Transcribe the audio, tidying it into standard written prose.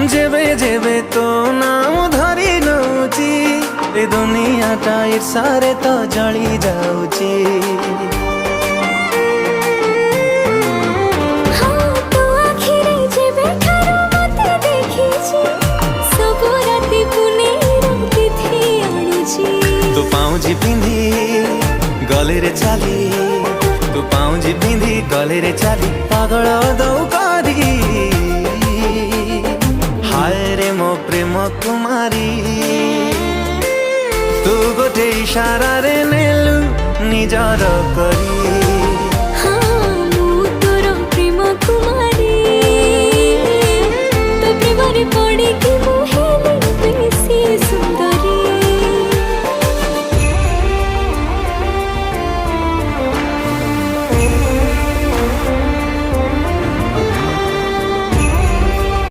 जेबे जेबे तो नाम धरी नौची ए दुनियाटा ईर्षारे तो जली जाऊची। तू पाउजी पिंधी गले रे चाली, तू पाउजी पिंधी गले रे चाली पागल दौ करी। हाय रे मो प्रेम कुमारी, तू गोटे इशारा रे नेलु निजर करी।